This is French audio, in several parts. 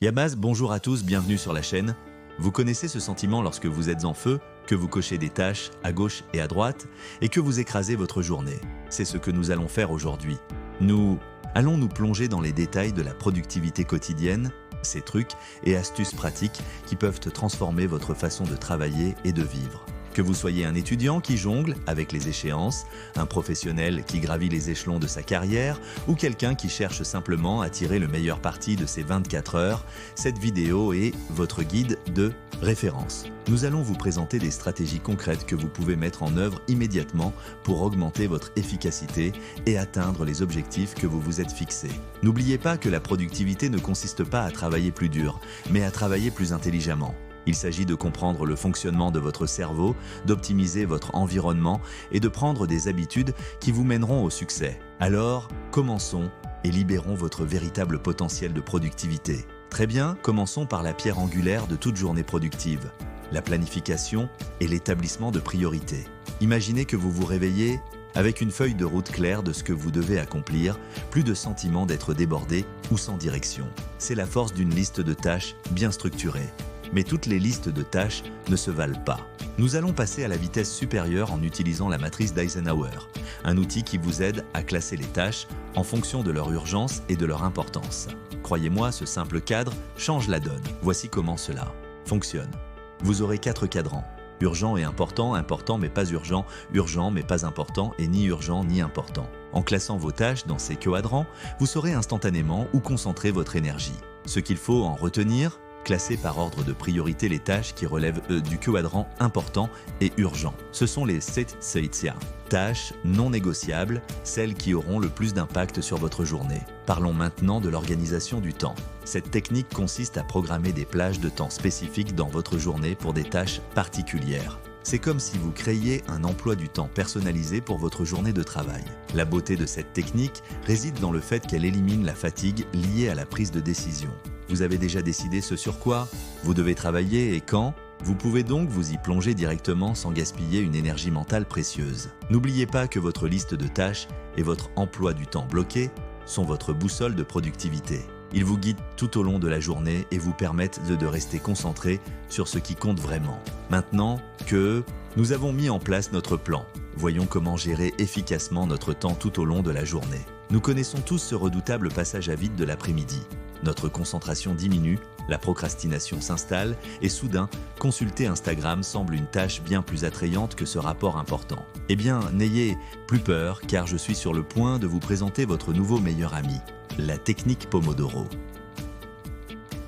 Yabaz, bonjour à tous, bienvenue sur la chaîne. Vous connaissez ce sentiment lorsque vous êtes en feu, que vous cochez des tâches à gauche et à droite et que vous écrasez votre journée. C'est ce que nous allons faire aujourd'hui. Nous allons nous plonger dans les détails de la productivité quotidienne, ces trucs et astuces pratiques qui peuvent transformer votre façon de travailler et de vivre. Que vous soyez un étudiant qui jongle avec les échéances, un professionnel qui gravit les échelons de sa carrière ou quelqu'un qui cherche simplement à tirer le meilleur parti de ses 24 heures, cette vidéo est votre guide de référence. Nous allons vous présenter des stratégies concrètes que vous pouvez mettre en œuvre immédiatement pour augmenter votre efficacité et atteindre les objectifs que vous vous êtes fixés. N'oubliez pas que la productivité ne consiste pas à travailler plus dur, mais à travailler plus intelligemment. Il s'agit de comprendre le fonctionnement de votre cerveau, d'optimiser votre environnement et de prendre des habitudes qui vous mèneront au succès. Alors, commençons et libérons votre véritable potentiel de productivité. Très bien, commençons par la pierre angulaire de toute journée productive, la planification et l'établissement de priorités. Imaginez que vous vous réveillez avec une feuille de route claire de ce que vous devez accomplir, plus de sentiment d'être débordé ou sans direction. C'est la force d'une liste de tâches bien structurée. Mais toutes les listes de tâches ne se valent pas. Nous allons passer à la vitesse supérieure en utilisant la matrice d'Eisenhower, un outil qui vous aide à classer les tâches en fonction de leur urgence et de leur importance. Croyez-moi, ce simple cadre change la donne. Voici comment cela fonctionne. Vous aurez 4 cadrans. Urgent et important, important mais pas urgent, urgent mais pas important et ni urgent ni important. En classant vos tâches dans ces quadrants, vous saurez instantanément où concentrer votre énergie. Ce qu'il faut en retenir: classer par ordre de priorité les tâches qui relèvent du quadrant important et urgent. Ce sont les Setseitsia, tâches non négociables, celles qui auront le plus d'impact sur votre journée. Parlons maintenant de l'organisation du temps. Cette technique consiste à programmer des plages de temps spécifiques dans votre journée pour des tâches particulières. C'est comme si vous créiez un emploi du temps personnalisé pour votre journée de travail. La beauté de cette technique réside dans le fait qu'elle élimine la fatigue liée à la prise de décision. Vous avez déjà décidé ce sur quoi vous devez travailler et quand? Vous pouvez donc vous y plonger directement sans gaspiller une énergie mentale précieuse. N'oubliez pas que votre liste de tâches et votre emploi du temps bloqué sont votre boussole de productivité. Ils vous guident tout au long de la journée et vous permettent de rester concentré sur ce qui compte vraiment. Maintenant que nous avons mis en place notre plan, voyons comment gérer efficacement notre temps tout au long de la journée. Nous connaissons tous ce redoutable passage à vide de l'après-midi. Notre concentration diminue, la procrastination s'installe et soudain, consulter Instagram semble une tâche bien plus attrayante que ce rapport important. Eh bien, n'ayez plus peur car je suis sur le point de vous présenter votre nouveau meilleur ami, la technique Pomodoro.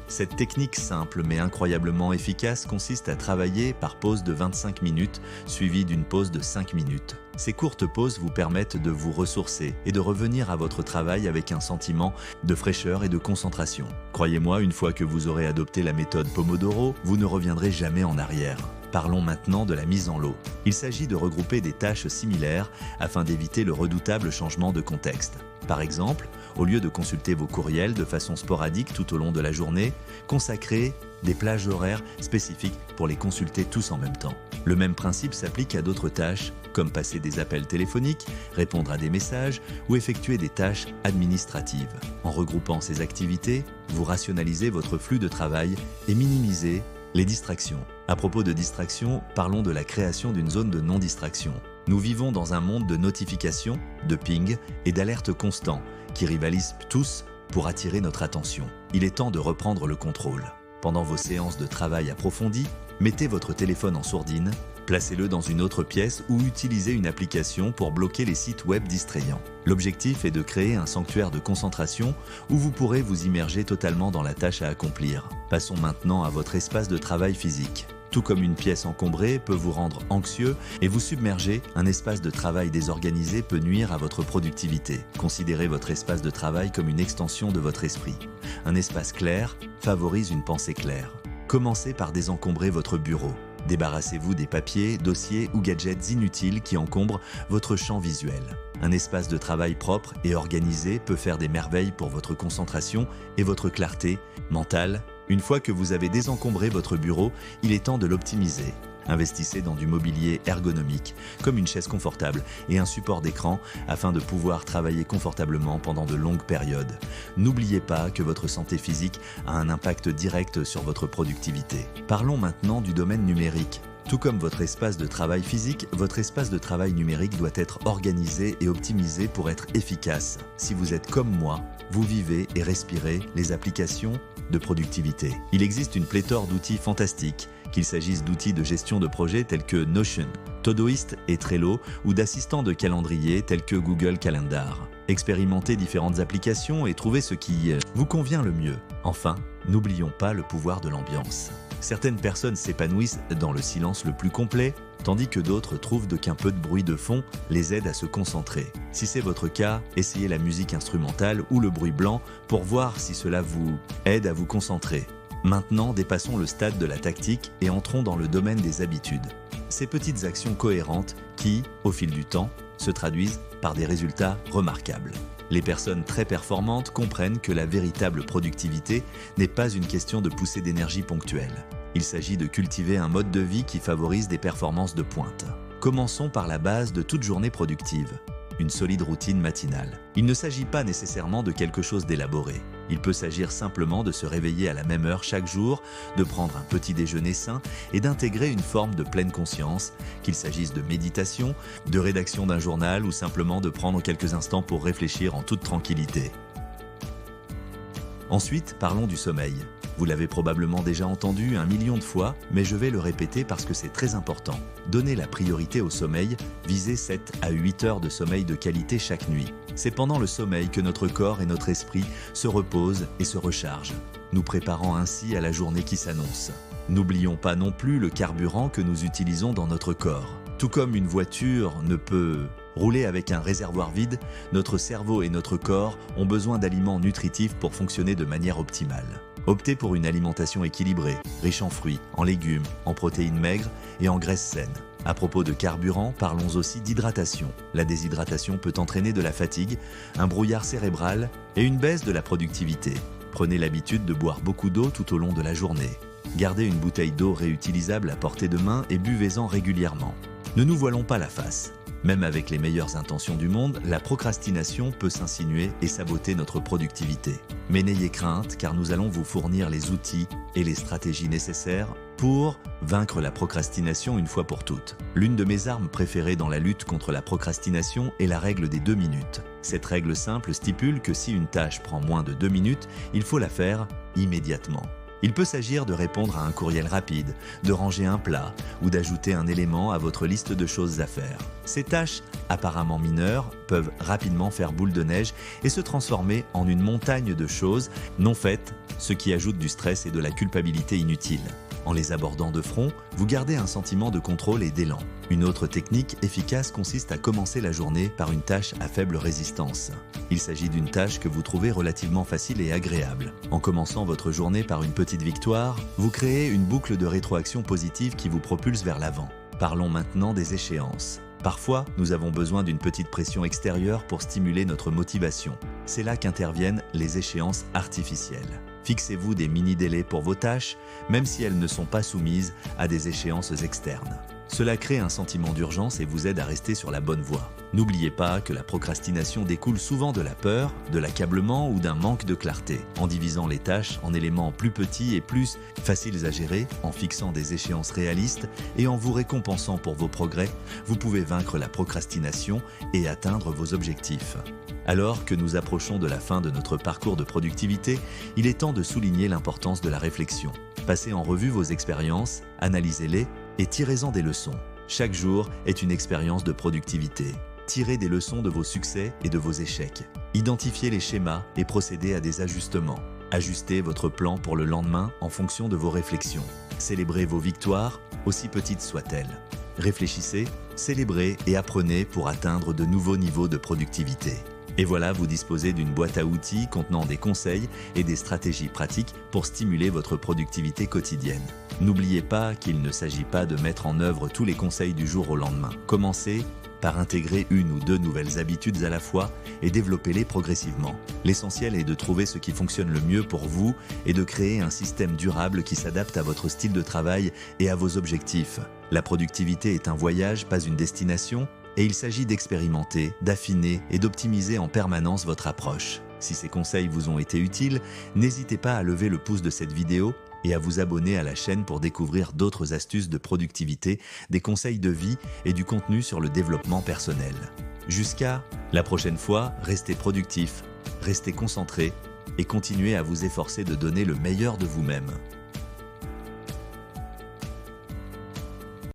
Cette technique simple mais incroyablement efficace consiste à travailler par pause de 25 minutes suivie d'une pause de 5 minutes. Ces courtes pauses vous permettent de vous ressourcer et de revenir à votre travail avec un sentiment de fraîcheur et de concentration. Croyez-moi, une fois que vous aurez adopté la méthode Pomodoro, vous ne reviendrez jamais en arrière. Parlons maintenant de la mise en lot. Il s'agit de regrouper des tâches similaires afin d'éviter le redoutable changement de contexte. Par exemple, au lieu de consulter vos courriels de façon sporadique tout au long de la journée, consacrez des plages horaires spécifiques pour les consulter tous en même temps. Le même principe s'applique à d'autres tâches, comme passer des appels téléphoniques, répondre à des messages ou effectuer des tâches administratives. En regroupant ces activités, vous rationalisez votre flux de travail et minimisez les distractions. À propos de distractions, parlons de la création d'une zone de non-distraction. Nous vivons dans un monde de notifications, de ping et d'alertes constants qui rivalisent tous pour attirer notre attention. Il est temps de reprendre le contrôle. Pendant vos séances de travail approfondies, mettez votre téléphone en sourdine, placez-le dans une autre pièce ou utilisez une application pour bloquer les sites web distrayants. L'objectif est de créer un sanctuaire de concentration où vous pourrez vous immerger totalement dans la tâche à accomplir. Passons maintenant à votre espace de travail physique. Tout comme une pièce encombrée peut vous rendre anxieux et vous submerger, un espace de travail désorganisé peut nuire à votre productivité. Considérez votre espace de travail comme une extension de votre esprit. Un espace clair favorise une pensée claire. Commencez par désencombrer votre bureau. Débarrassez-vous des papiers, dossiers ou gadgets inutiles qui encombrent votre champ visuel. Un espace de travail propre et organisé peut faire des merveilles pour votre concentration et votre clarté mentale. Une fois que vous avez désencombré votre bureau, il est temps de l'optimiser. Investissez dans du mobilier ergonomique, comme une chaise confortable et un support d'écran afin de pouvoir travailler confortablement pendant de longues périodes. N'oubliez pas que votre santé physique a un impact direct sur votre productivité. Parlons maintenant du domaine numérique. Tout comme votre espace de travail physique, votre espace de travail numérique doit être organisé et optimisé pour être efficace. Si vous êtes comme moi, vous vivez et respirez les applications de productivité. Il existe une pléthore d'outils fantastiques, qu'il s'agisse d'outils de gestion de projet tels que Notion, Todoist et Trello, ou d'assistants de calendrier tels que Google Calendar. Expérimentez différentes applications et trouvez ce qui vous convient le mieux. Enfin, n'oublions pas le pouvoir de l'ambiance. Certaines personnes s'épanouissent dans le silence le plus complet, tandis que d'autres trouvent qu'un peu de bruit de fond les aide à se concentrer. Si c'est votre cas, essayez la musique instrumentale ou le bruit blanc pour voir si cela vous aide à vous concentrer. Maintenant, dépassons le stade de la tactique et entrons dans le domaine des habitudes. Ces petites actions cohérentes qui, au fil du temps, se traduisent par des résultats remarquables. Les personnes très performantes comprennent que la véritable productivité n'est pas une question de poussée d'énergie ponctuelle. Il s'agit de cultiver un mode de vie qui favorise des performances de pointe. Commençons par la base de toute journée productive, une solide routine matinale. Il ne s'agit pas nécessairement de quelque chose d'élaboré. Il peut s'agir simplement de se réveiller à la même heure chaque jour, de prendre un petit déjeuner sain et d'intégrer une forme de pleine conscience, qu'il s'agisse de méditation, de rédaction d'un journal ou simplement de prendre quelques instants pour réfléchir en toute tranquillité. Ensuite, parlons du sommeil. Vous l'avez probablement déjà entendu 1 million de fois, mais je vais le répéter parce que c'est très important. Donnez la priorité au sommeil, visez 7 à 8 heures de sommeil de qualité chaque nuit. C'est pendant le sommeil que notre corps et notre esprit se reposent et se rechargent, nous préparant ainsi à la journée qui s'annonce. N'oublions pas non plus le carburant que nous utilisons dans notre corps. Tout comme une voiture ne peut rouler avec un réservoir vide, notre cerveau et notre corps ont besoin d'aliments nutritifs pour fonctionner de manière optimale. Optez pour une alimentation équilibrée, riche en fruits, en légumes, en protéines maigres et en graisses saines. À propos de carburant, parlons aussi d'hydratation. La déshydratation peut entraîner de la fatigue, un brouillard cérébral et une baisse de la productivité. Prenez l'habitude de boire beaucoup d'eau tout au long de la journée. Gardez une bouteille d'eau réutilisable à portée de main et buvez-en régulièrement. Ne nous voilons pas la face. Même avec les meilleures intentions du monde, la procrastination peut s'insinuer et saboter notre productivité. Mais n'ayez crainte, car nous allons vous fournir les outils et les stratégies nécessaires pour vaincre la procrastination une fois pour toutes. L'une de mes armes préférées dans la lutte contre la procrastination est la règle des 2 minutes. Cette règle simple stipule que si une tâche prend moins de 2 minutes, il faut la faire immédiatement. Il peut s'agir de répondre à un courriel rapide, de ranger un plat ou d'ajouter un élément à votre liste de choses à faire. Ces tâches, apparemment mineures, peuvent rapidement faire boule de neige et se transformer en une montagne de choses non faites, ce qui ajoute du stress et de la culpabilité inutile. En les abordant de front, vous gardez un sentiment de contrôle et d'élan. Une autre technique efficace consiste à commencer la journée par une tâche à faible résistance. Il s'agit d'une tâche que vous trouvez relativement facile et agréable. En commençant votre journée par une petite victoire, vous créez une boucle de rétroaction positive qui vous propulse vers l'avant. Parlons maintenant des échéances. Parfois, nous avons besoin d'une petite pression extérieure pour stimuler notre motivation. C'est là qu'interviennent les échéances artificielles. Fixez-vous des mini-délais pour vos tâches, même si elles ne sont pas soumises à des échéances externes. Cela crée un sentiment d'urgence et vous aide à rester sur la bonne voie. N'oubliez pas que la procrastination découle souvent de la peur, de l'accablement ou d'un manque de clarté. En divisant les tâches en éléments plus petits et plus faciles à gérer, en fixant des échéances réalistes et en vous récompensant pour vos progrès, vous pouvez vaincre la procrastination et atteindre vos objectifs. Alors que nous approchons de la fin de notre parcours de productivité, il est temps de souligner l'importance de la réflexion. Passez en revue vos expériences, analysez-les et tirez-en des leçons. Chaque jour est une expérience de productivité. Tirez des leçons de vos succès et de vos échecs. Identifiez les schémas et procédez à des ajustements. Ajustez votre plan pour le lendemain en fonction de vos réflexions. Célébrez vos victoires, aussi petites soient-elles. Réfléchissez, célébrez et apprenez pour atteindre de nouveaux niveaux de productivité. Et voilà, vous disposez d'une boîte à outils contenant des conseils et des stratégies pratiques pour stimuler votre productivité quotidienne. N'oubliez pas qu'il ne s'agit pas de mettre en œuvre tous les conseils du jour au lendemain. Commencez par intégrer une ou deux nouvelles habitudes à la fois et développer-les progressivement. L'essentiel est de trouver ce qui fonctionne le mieux pour vous et de créer un système durable qui s'adapte à votre style de travail et à vos objectifs. La productivité est un voyage, pas une destination, et il s'agit d'expérimenter, d'affiner et d'optimiser en permanence votre approche. Si ces conseils vous ont été utiles, n'hésitez pas à lever le pouce de cette vidéo et à vous abonner à la chaîne pour découvrir d'autres astuces de productivité, des conseils de vie et du contenu sur le développement personnel. Jusqu'à la prochaine fois, restez productif, restez concentré et continuez à vous efforcer de donner le meilleur de vous-même.